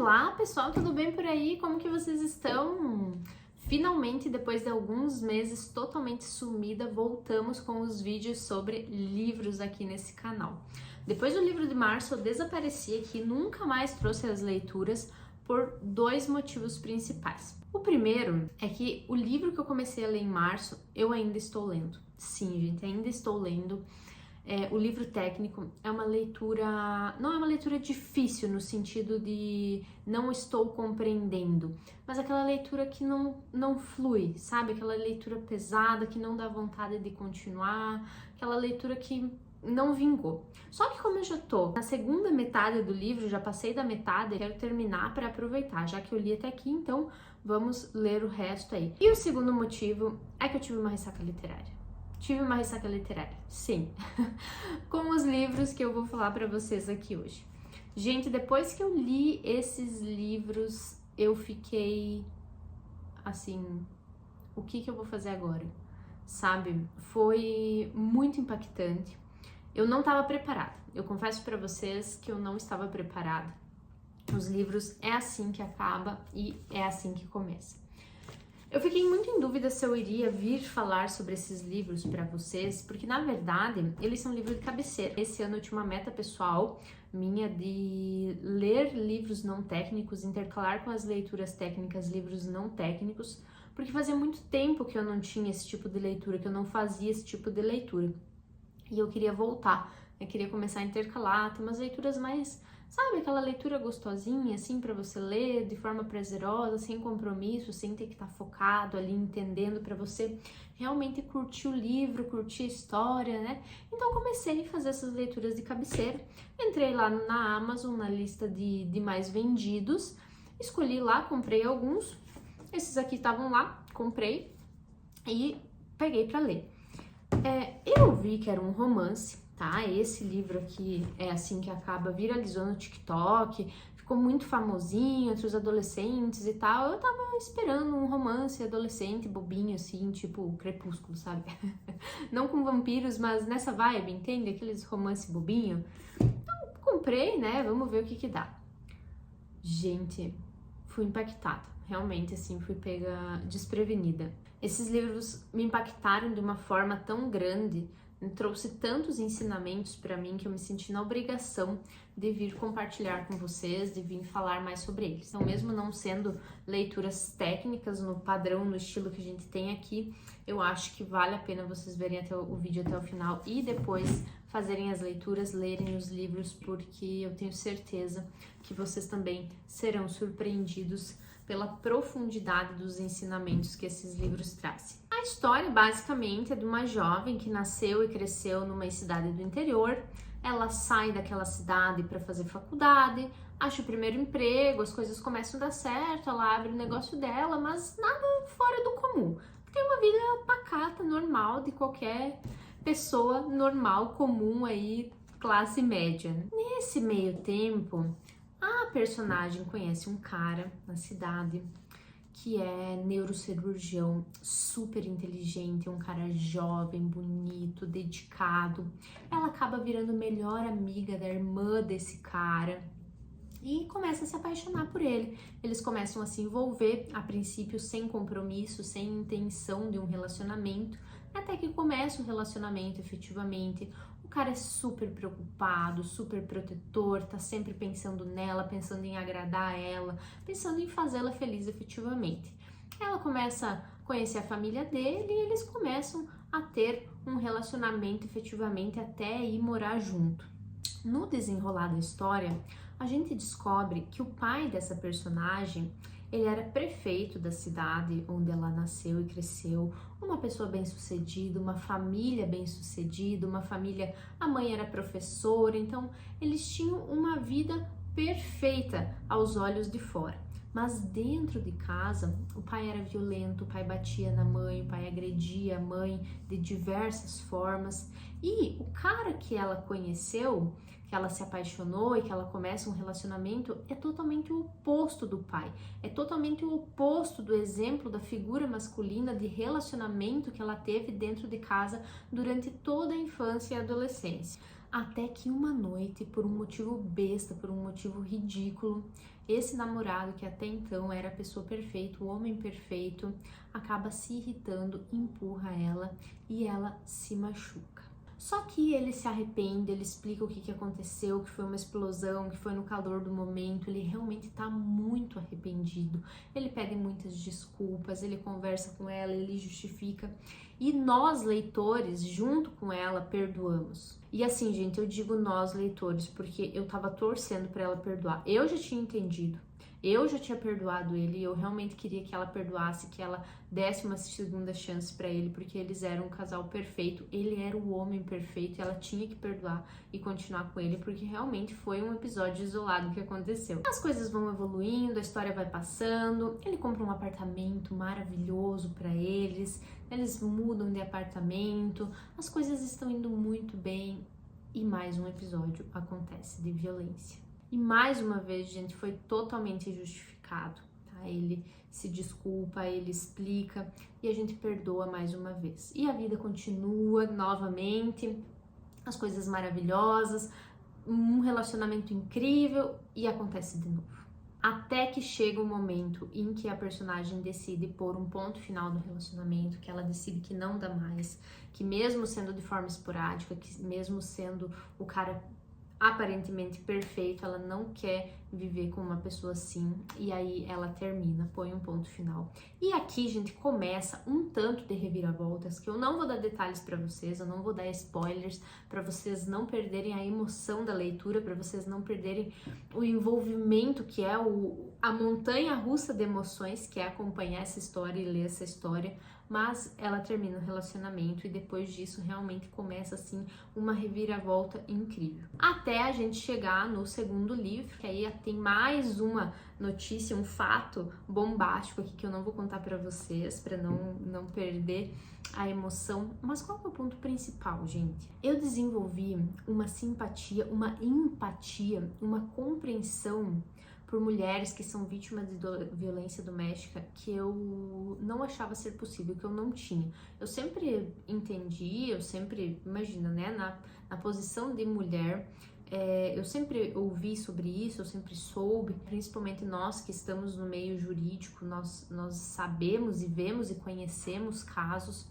Olá pessoal, tudo bem por aí? Como que vocês estão? Finalmente, depois de alguns meses totalmente sumida, voltamos com os vídeos sobre livros aqui nesse canal. Depois do livro de março, eu desapareci aqui, nunca mais trouxe as leituras por dois motivos principais. O primeiro é que o livro que eu comecei a ler em março, eu ainda estou lendo. Sim, gente, ainda estou lendo. O livro técnico é uma leitura, não é uma leitura difícil no sentido de não estou compreendendo, mas aquela leitura que não flui, sabe? Aquela leitura pesada que não dá vontade de continuar, aquela leitura que não vingou. Só que como eu já tô na segunda metade do livro, já passei da metade, eu quero terminar para aproveitar, já que eu li até aqui, então vamos ler o resto aí. E o segundo motivo é que eu tive uma ressaca literária. Tive uma ressaca literária, sim, com os livros que eu vou falar pra vocês aqui hoje. Gente, depois que eu li esses livros, eu fiquei assim, o que eu vou fazer agora? Sabe? Foi muito impactante. Eu não estava preparada. Eu confesso pra vocês que eu não estava preparada. Os livros é assim que acaba e é assim que começa. Eu fiquei muito em dúvida se eu iria vir falar sobre esses livros para vocês, porque na verdade eles são livros de cabeceira. Esse ano eu tinha uma meta pessoal minha de ler livros não técnicos, intercalar com as leituras técnicas livros não técnicos, porque fazia muito tempo que eu não tinha esse tipo de leitura, que eu não fazia esse tipo de leitura. E eu queria voltar, eu queria começar a intercalar, ter umas leituras mais, sabe, aquela leitura gostosinha, assim, para você ler de forma prazerosa, sem compromisso, sem ter que estar focado ali, entendendo, para você realmente curtir o livro, curtir a história, né? Então comecei a fazer essas leituras de cabeceira, entrei lá na Amazon, na lista de mais vendidos, escolhi lá, comprei alguns, esses aqui estavam lá, comprei e peguei para ler. Eu vi que era um romance, tá? Esse livro aqui é assim que acaba, viralizou no TikTok, ficou muito famosinho entre os adolescentes e tal. Eu tava esperando um romance adolescente, bobinho, assim, tipo Crepúsculo, sabe? Não com vampiros, mas nessa vibe, entende? Aqueles romance bobinho. Então, comprei, né? Vamos ver o que dá. Gente, fui impactada. Realmente, assim, fui pega desprevenida. Esses livros me impactaram de uma forma tão grande, trouxe tantos ensinamentos para mim que eu me senti na obrigação de vir compartilhar com vocês, de vir falar mais sobre eles. Então, mesmo não sendo leituras técnicas no padrão, no estilo que a gente tem aqui, eu acho que vale a pena vocês verem até o vídeo até o final e depois fazerem as leituras, lerem os livros, porque eu tenho certeza que vocês também serão surpreendidos pela profundidade dos ensinamentos que esses livros trazem. A história, basicamente, é de uma jovem que nasceu e cresceu numa cidade do interior. Ela sai daquela cidade para fazer faculdade, acha o primeiro emprego, as coisas começam a dar certo, ela abre o negócio dela, mas nada fora do comum. Tem uma vida pacata, normal, de qualquer pessoa normal, comum aí, classe média. Nesse meio tempo, a personagem conhece um cara na cidade que é neurocirurgião, super inteligente, um cara jovem, bonito, dedicado. Ela acaba virando melhor amiga da irmã desse cara e começa a se apaixonar por ele. Eles começam a se envolver, a princípio sem compromisso, sem intenção de um relacionamento, até que começa o relacionamento efetivamente. O cara é super preocupado, super protetor, tá sempre pensando nela, pensando em agradar ela, pensando em fazê-la feliz efetivamente. Ela começa a conhecer a família dele e eles começam a ter um relacionamento efetivamente até ir morar junto. No desenrolar da história, a gente descobre que o pai dessa personagem, ele era prefeito da cidade onde ela nasceu e cresceu, uma pessoa bem-sucedida, uma família bem-sucedida, uma família, a mãe era professora, então eles tinham uma vida perfeita aos olhos de fora. Mas dentro de casa, o pai era violento, o pai batia na mãe, o pai agredia a mãe de diversas formas. E o cara que ela conheceu, que ela se apaixonou e que ela começa um relacionamento, é totalmente o oposto do pai. É totalmente o oposto do exemplo da figura masculina de relacionamento que ela teve dentro de casa durante toda a infância e adolescência. Até que uma noite, por um motivo besta, por um motivo ridículo, esse namorado, que até então era a pessoa perfeita, o homem perfeito, acaba se irritando, empurra ela e ela se machuca. Só que ele se arrepende, ele explica o que aconteceu, que foi uma explosão, que foi no calor do momento, ele realmente tá muito arrependido, ele pede muitas desculpas, ele conversa com ela, ele justifica, e nós, leitores, junto com ela, perdoamos. E assim, gente, eu digo nós, leitores, porque eu tava torcendo pra ela perdoar. Eu já tinha entendido, eu já tinha perdoado ele, e eu realmente queria que ela perdoasse, que ela desse uma segunda chance pra ele, porque eles eram um casal perfeito, ele era o homem perfeito, e ela tinha que perdoar e continuar com ele, porque realmente foi um episódio isolado que aconteceu. As coisas vão evoluindo, a história vai passando, ele compra um apartamento maravilhoso pra eles mudam de apartamento, as coisas estão indo muito bem, e mais um episódio acontece de violência. E mais uma vez, gente, foi totalmente justificado, tá? Ele se desculpa, ele explica e a gente perdoa mais uma vez. E a vida continua novamente, as coisas maravilhosas, um relacionamento incrível e acontece de novo. Até que chega um momento em que a personagem decide pôr um ponto final no relacionamento, que ela decide que não dá mais, que mesmo sendo de forma esporádica, que mesmo sendo o cara aparentemente perfeito, ela não quer viver com uma pessoa assim, e aí ela termina, põe um ponto final. E aqui, gente, começa um tanto de reviravoltas, que eu não vou dar detalhes pra vocês, eu não vou dar spoilers, pra vocês não perderem a emoção da leitura, pra vocês não perderem o envolvimento que é a montanha-russa de emoções, que é acompanhar essa história e ler essa história. Mas ela termina o relacionamento e depois disso realmente começa assim uma reviravolta incrível. Até a gente chegar no segundo livro, que aí tem mais uma notícia, um fato bombástico aqui que eu não vou contar pra vocês, pra não perder a emoção. Mas qual é o ponto principal, gente? Eu desenvolvi uma simpatia, uma empatia, uma compreensão por mulheres que são vítimas de violência doméstica que eu não achava ser possível, que eu não tinha. Eu sempre entendi, eu sempre, imagina, né, na posição de mulher, eu sempre ouvi sobre isso, eu sempre soube, principalmente nós que estamos no meio jurídico, nós sabemos e vemos e conhecemos casos,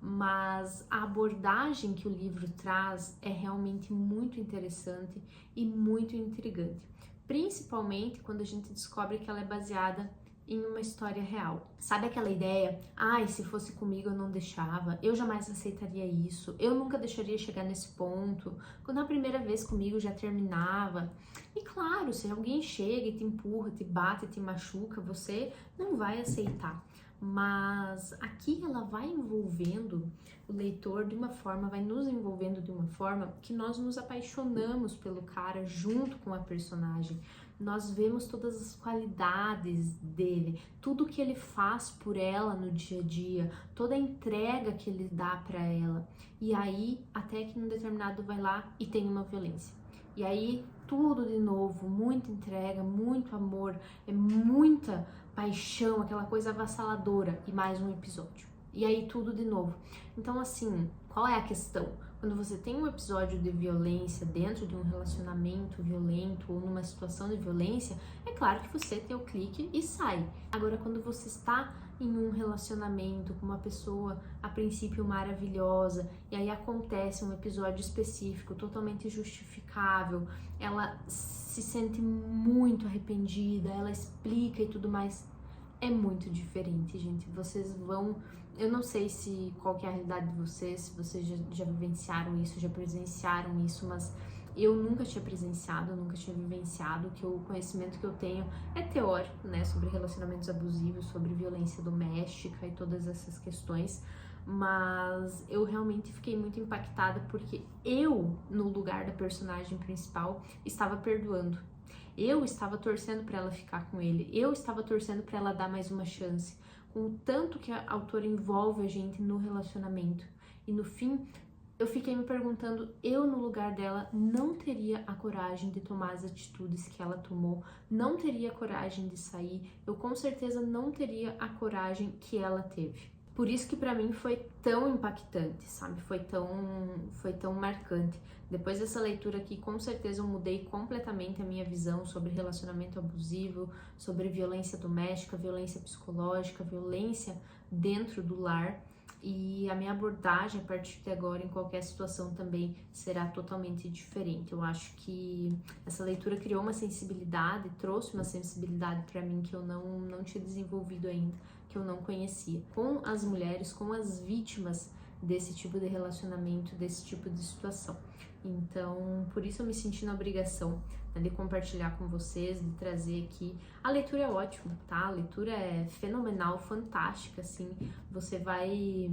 mas a abordagem que o livro traz é realmente muito interessante e muito intrigante. Principalmente quando a gente descobre que ela é baseada em uma história real. Sabe aquela ideia? Ai, se fosse comigo eu não deixava, eu jamais aceitaria isso, eu nunca deixaria chegar nesse ponto, quando a primeira vez comigo já terminava. E claro, se alguém chega e te empurra, te bate, te machuca, você não vai aceitar. Mas aqui ela vai envolvendo o leitor de uma forma, vai nos envolvendo de uma forma que nós nos apaixonamos pelo cara junto com a personagem. Nós vemos todas as qualidades dele, tudo que ele faz por ela no dia a dia, toda a entrega que ele dá pra ela. E aí, até que num determinado vai lá e tem uma violência. E aí, tudo de novo, muita entrega, muito amor, é muita paixão, aquela coisa avassaladora e mais um episódio. E aí tudo de novo. Então assim, qual é a questão? Quando você tem um episódio de violência dentro de um relacionamento violento ou numa situação de violência, é claro que você tem o clique e sai. Agora, quando você está em um relacionamento com uma pessoa a princípio maravilhosa e aí acontece um episódio específico totalmente justificável, ela se sente muito arrependida, ela explica e tudo mais, é muito diferente, gente. Vocês vão, eu não sei qual que é a realidade de vocês, se vocês já vivenciaram isso, já presenciaram isso, mas eu nunca tinha presenciado, eu nunca tinha vivenciado, que o conhecimento que eu tenho é teórico, né, sobre relacionamentos abusivos, sobre violência doméstica e todas essas questões, mas eu realmente fiquei muito impactada porque eu, no lugar da personagem principal, estava perdoando. Eu estava torcendo para ela ficar com ele, eu estava torcendo para ela dar mais uma chance, com o tanto que a autora envolve a gente no relacionamento. E no fim, eu fiquei me perguntando, eu no lugar dela não teria a coragem de tomar as atitudes que ela tomou, não teria a coragem de sair, eu com certeza não teria a coragem que ela teve. Por isso que pra mim foi tão impactante, sabe? Foi tão marcante. Depois dessa leitura aqui, com certeza eu mudei completamente a minha visão sobre relacionamento abusivo, sobre violência doméstica, violência psicológica, violência dentro do lar. E a minha abordagem a partir de agora em qualquer situação também será totalmente diferente. Eu acho que essa leitura criou uma sensibilidade, trouxe uma sensibilidade para mim que eu não tinha desenvolvido ainda, que eu não conhecia. Com as mulheres, com as vítimas desse tipo de relacionamento, desse tipo de situação. Então, por isso eu me senti na obrigação, né, de compartilhar com vocês, de trazer aqui. A leitura é ótima, tá? A leitura é fenomenal, fantástica, assim. Você vai...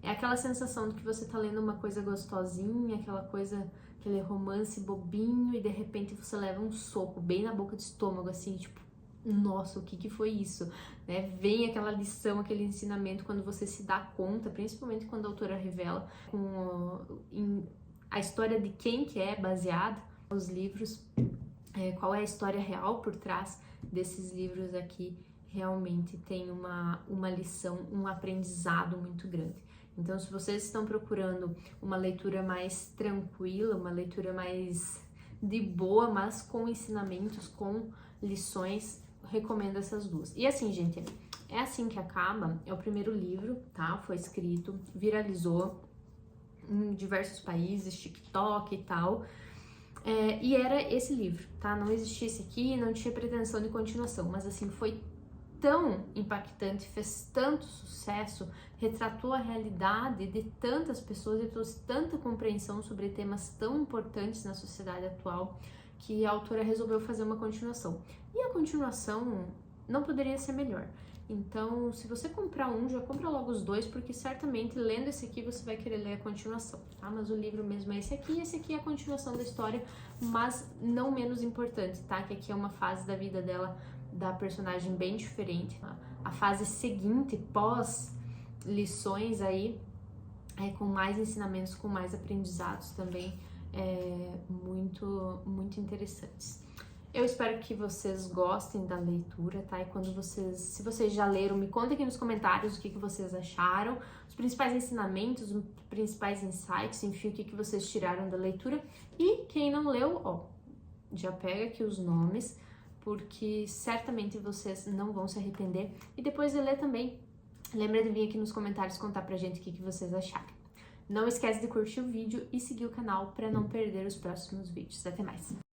É aquela sensação de que você tá lendo uma coisa gostosinha, aquela coisa, aquele romance bobinho, e de repente você leva um soco bem na boca do estômago, assim, tipo, nossa, o que foi isso? Né? Vem aquela lição, aquele ensinamento quando você se dá conta, principalmente quando a autora revela a história de quem que é baseado os livros, qual é a história real por trás desses livros aqui, realmente tem uma lição, um aprendizado muito grande. Então, se vocês estão procurando uma leitura mais tranquila, uma leitura mais de boa, mas com ensinamentos, com lições, recomendo essas duas. E assim, gente, é assim que acaba, é o primeiro livro, tá? Foi escrito, viralizou em diversos países, TikTok e tal, e era esse livro, tá? Não existia esse aqui, não tinha pretensão de continuação, mas assim, foi tão impactante, fez tanto sucesso, retratou a realidade de tantas pessoas e trouxe tanta compreensão sobre temas tão importantes na sociedade atual, que a autora resolveu fazer uma continuação. E a continuação não poderia ser melhor. Então, se você comprar um, já compra logo os dois, porque certamente lendo esse aqui você vai querer ler a continuação, tá? Mas o livro mesmo é esse aqui é a continuação da história, mas não menos importante, tá? Que aqui é uma fase da vida dela, da personagem bem diferente. A fase seguinte, pós lições aí, com mais ensinamentos, com mais aprendizados também, muito interessantes. Eu espero que vocês gostem da leitura, tá? E se vocês já leram, me contem aqui nos comentários o que vocês acharam, os principais ensinamentos, os principais insights, enfim, o que vocês tiraram da leitura. E quem não leu, ó, já pega aqui os nomes, porque certamente vocês não vão se arrepender. E depois de ler também, lembra de vir aqui nos comentários contar pra gente o que vocês acharam. Não esquece de curtir o vídeo e seguir o canal para não perder os próximos vídeos. Até mais!